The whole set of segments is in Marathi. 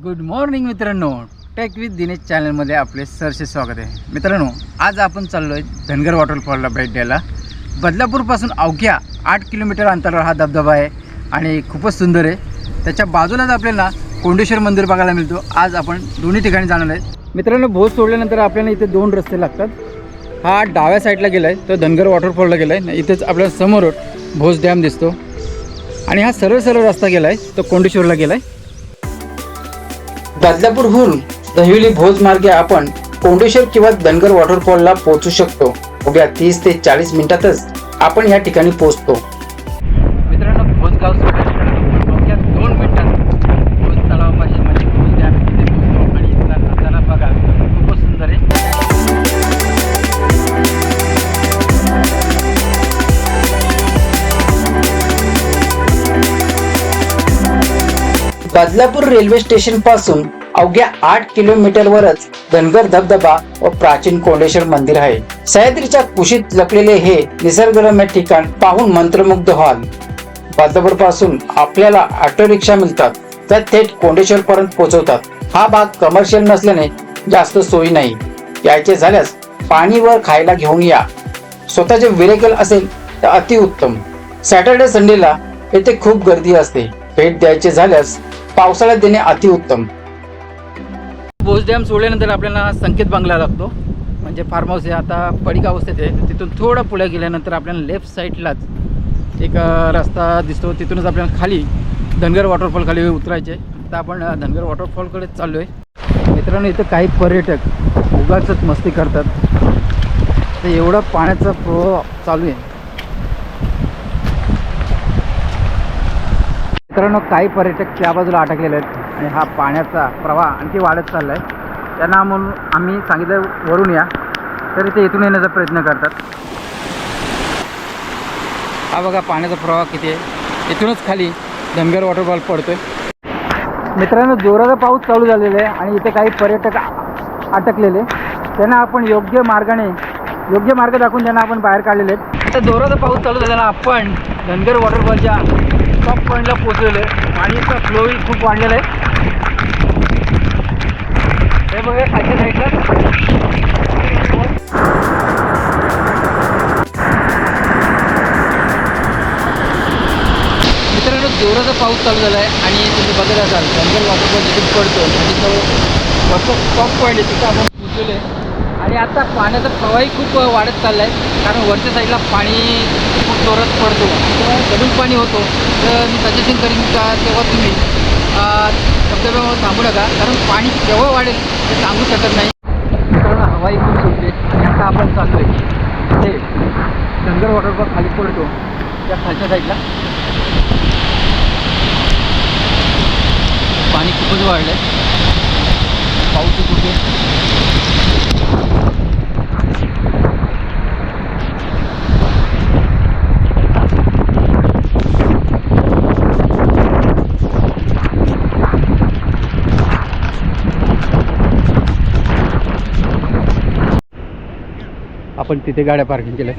गुड मॉर्निंग मित्रांनो, टेक विथ दिनेश चॅनलमध्ये आपले सरसे स्वागत आहे. मित्रांनो, आज आपण चाललो आहे धनगर वॉटरफॉलला भेट द्यायला. बदलापूरपासून अवघ्या 8 किलोमीटर अंतरावर हा धबधबा आहे आणि खूपच सुंदर आहे. त्याच्या बाजूलाच आपल्याला कोंडेश्वर मंदिर बघायला मिळतो. आज आपण दोन्ही ठिकाणी जाणार आहे. मित्रांनो, भोज सोडल्यानंतर आपल्याला इथे 2 रस्ते लागतात. हा डाव्या साईडला गेला आहे, तो धनगर वॉटरफॉलला गेला आहे. इथेच आपल्याला समोर भोज डॅम दिसतो आणि हा सरळ सरळ रस्ता गेला आहे, तो कोंडेश्वरला गेला आहे. बदलापूरहून दहिवली भोज मार्गे आपण कोंडेश्वर किंवा धनगर वॉटरफॉलला पोहोचू शकतो. उद्या 30 ते 40 मिनिटातच आपण या ठिकाणी पोहोचतो. मित्रांनो, भोजगाव सोडल्यानंतर अवघ्या 2 मिनिटात भोज तलावापाशी म्हणजे भोज डॅम तिथे पोहोचतो आणि इथला नजारा बघा, खूपच सुंदर आहे. बदलापूर रेल्वे स्टेशन पासून अवघ्या 8 किलोमीटरवरच धनगर धबधबा व प्राचीन कोंडेश्वर मंदिर आहे. सह्याद्रीच्या कुशीत लपलेले हे निसर्गरम्य ठिकाण पाहून मंत्रमुग्ध व्हाल. बदलापूर पासून आपल्याला ऑटो रिक्षा मिळतात, त्या थेट कोंडेश्वर पर्यंत पोहोचवतात. हा भाग कमर्शियल नसल्याने जास्त सोयी नाही. यायचे झाल्यास पाणी वर खायला घेऊन या. स्वतःचे व्हेरिकल असेल तर अतिउत्तम. सॅटर्डे संडेला येथे खूप गर्दी असते. भेट द्यायचे झाल्यास पावसाळ्यात देणे अतिउत्तम. भोज डॅम सोडल्यानंतर आपल्याला संकेत बंगला लागतो, म्हणजे फार्म हाऊस आहे. आता पडीक अवस्थेत आहे. तिथून थोडं पुढे गेल्यानंतर आपल्याला लेफ्ट साईडलाच एक रस्ता दिसतो. तिथूनच आपल्याला खाली धनगर वॉटरफॉल खाली उतरायचे. आता आपण धनगर वॉटरफॉलकडे चाललो आहे. मित्रांनो, इथं काही पर्यटक उगाचच मस्ती करतात. तर एवढा पाण्याचा प्रवाह चालू आहे. मित्रांनो, काही पर्यटक त्या बाजूला अटकलेले आहेत आणि हा पाण्याचा प्रवाह आणखी वाढत चालला आहे. त्यांना म्हणून आम्ही सांगितलं वरून या, तरी ते इथून येण्याचा प्रयत्न करतात. हा बघा पाण्याचा प्रवाह किती आहे. इथूनच खाली धनगर वॉटरफॉल पडतोय. मित्रांनो, जोराचा पाऊस चालू झालेला आहे आणि इथे काही पर्यटक अटकलेले. त्यांना आपण योग्य मार्ग दाखवून त्यांना आपण बाहेर काढलेले आहेत. आता जोराचा पाऊस चालू झालेला आपण धनगर वॉटरफॉलच्या टॉप पॉईंटला पोहोचलेलो आहे. पाणीचा फ्लोही खूप वाढलेला आहे. हे बघा खालच्या साईडला मित्रांनो जोराचा पाऊस चालू झाला आहे आणि तुम्ही बघत असाल धनगर वॉटरफॉल जिथे पडतो आणि तो वरचा टॉप पॉईंट आहे, तिथे आपण पोहोचलेलो आहे. आणि आता पाण्याचा प्रवाहही खूप वाढत चालला आहे, कारण वरच्या साईडला पाणी खूप जोरात पडतो, जमीन पाणी होतो. तर मी सजेशन करीन का तेव्हा तुम्ही धबधब्यावर थांबू नका, कारण पाणी केव्हा वाढेल ते सांगू शकत नाही. कारण हवाही खूप सुटते. आणि आता आपण चाललो आहे ते धनगर वॉटरफॉल खाली पडतो त्या खालच्या साईडला. पाणी खूपच वाढलं आहे. पाऊस खूप आहे. आपण तिथे गाड्या पार्किंग केल्या.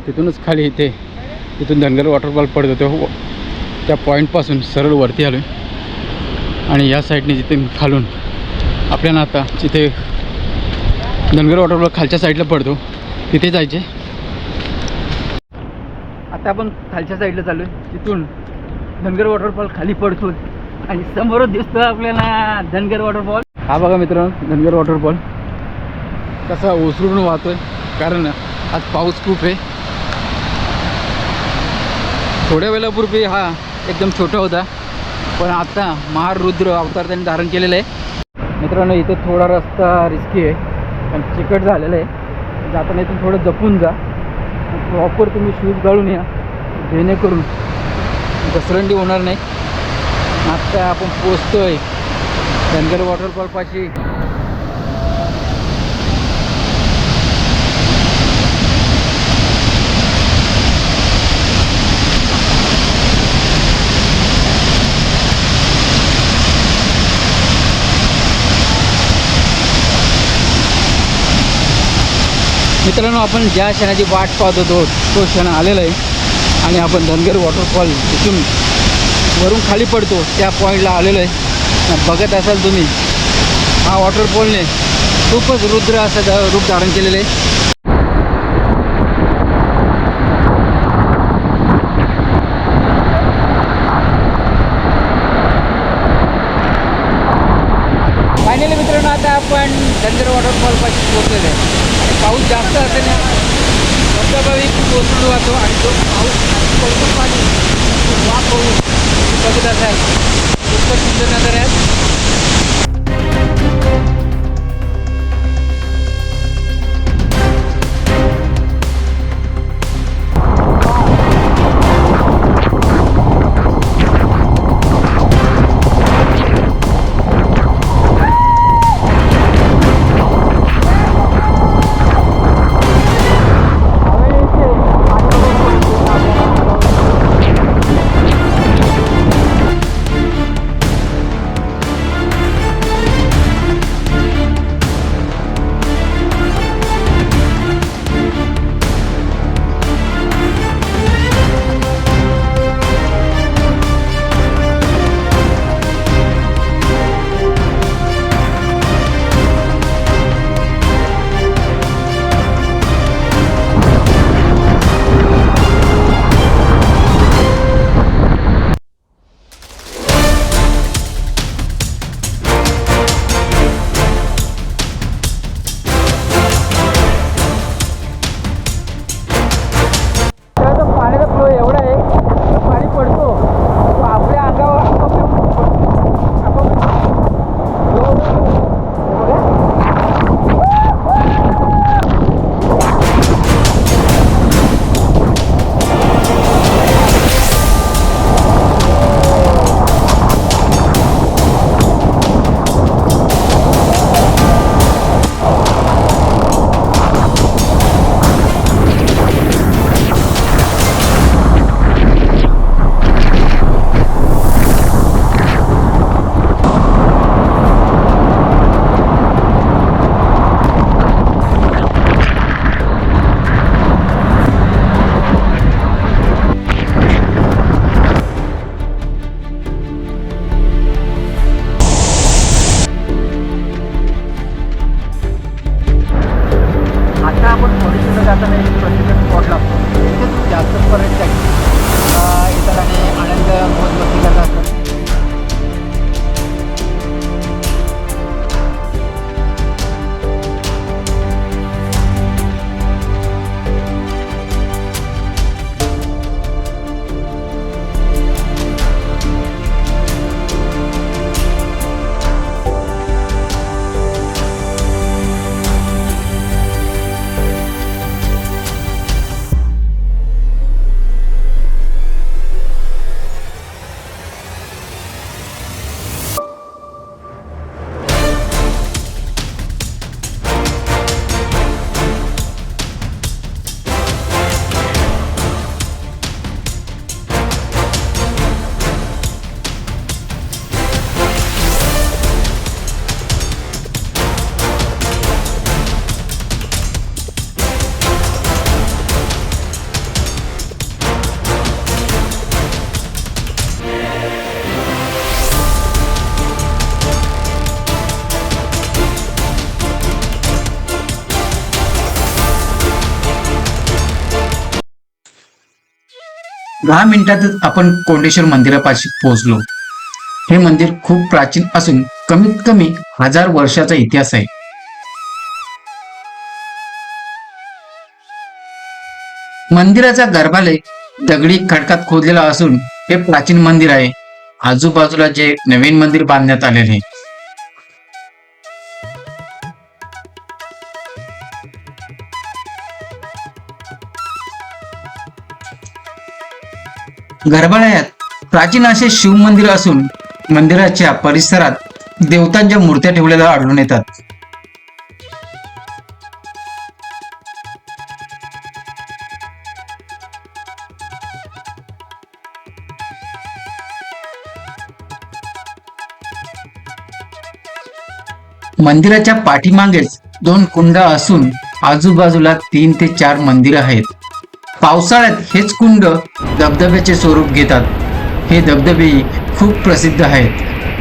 तिथूनच खाली तिथून धनगर वॉटरफॉल पडतो. तो त्या पॉईंटपासून सरळ वरती आलो आहे आणि या साईडने जिथे खालून आपल्याला आता जिथे धनगर वॉटरफॉल खालच्या साईडला पडतो तिथे जायचे. आता आपण खालच्या साईडला चालू आहे. तिथून धनगर वॉटरफॉल खाली पडतो आणि समोरच दिसतो आपल्याला धनगर वॉटरफॉल. हा बघा मित्रांनो, धनगर वॉटरफॉल कसा ओसरून वाहतोय, कारण आज पाऊस खूप आहे. थोड्या वेळापूर्वी हा एकदम छोटा होता, पण आता महारुद्र अवतार त्यांनी धारण केलेलं आहे. मित्रांनो, इथे थोडा रस्ता रिस्की आहे, पण चिकट झालेला आहे. जाताना इथून थोडं जपून जा. प्रॉपर तुम्ही शूज घालून या, जेणेकरून घसरंडी होणार नाही. आता आपण पोचतोय धनगर वॉटरफॉलपाशी. मित्रांनो, आपण ज्या क्षणाची वाट पाहत होतो तो क्षण आलेला आहे आणि आपण धनगर वॉटरफॉल इथून वरून खाली पडतो त्या पॉईंटला आलेलो आहे. बघत असाल तुम्ही, हा वॉटरफॉलने खूपच रुद्र असं रूप धारण केलेलं आहे. फायनली मित्रांनो, आता आपण धनगर वॉटरफॉल पाशी पोहोचलेलो आहे आणि पाऊस जास्त असल्याने धबधबाही खूप ओसंडू जातो आणि तो पाऊस पडतो पाणी वाफ होऊन बघत असाल खूपच सुंदर नजर आहेत. दहा मिनिटातच आपण कोंडेश्वर मंदिरापाशी पोहोचलो. हे मंदिर खूप प्राचीन असून कमीत कमी 1000 वर्षाचा इतिहास आहे. मंदिराचा गर्भालय दगडी खडकात खोदलेला असून हे प्राचीन मंदिर आहे. आजूबाजूला जे नवीन मंदिर बांधण्यात आलेले आहे. गर्भालयात प्राचीन असे शिव मंदिर असून मंदिराच्या परिसरात देवतांच्या मूर्त्या ठेवलेल्या आढळून येतात. मंदिराच्या पाठीमागेच 2 कुंड असून आजूबाजूला 3 ते 4 मंदिर आहेत. पावसाळ्यात हेच कुंड धबधब्याचे स्वरूप घेतात. हे धबधबे खूप प्रसिद्ध आहेत.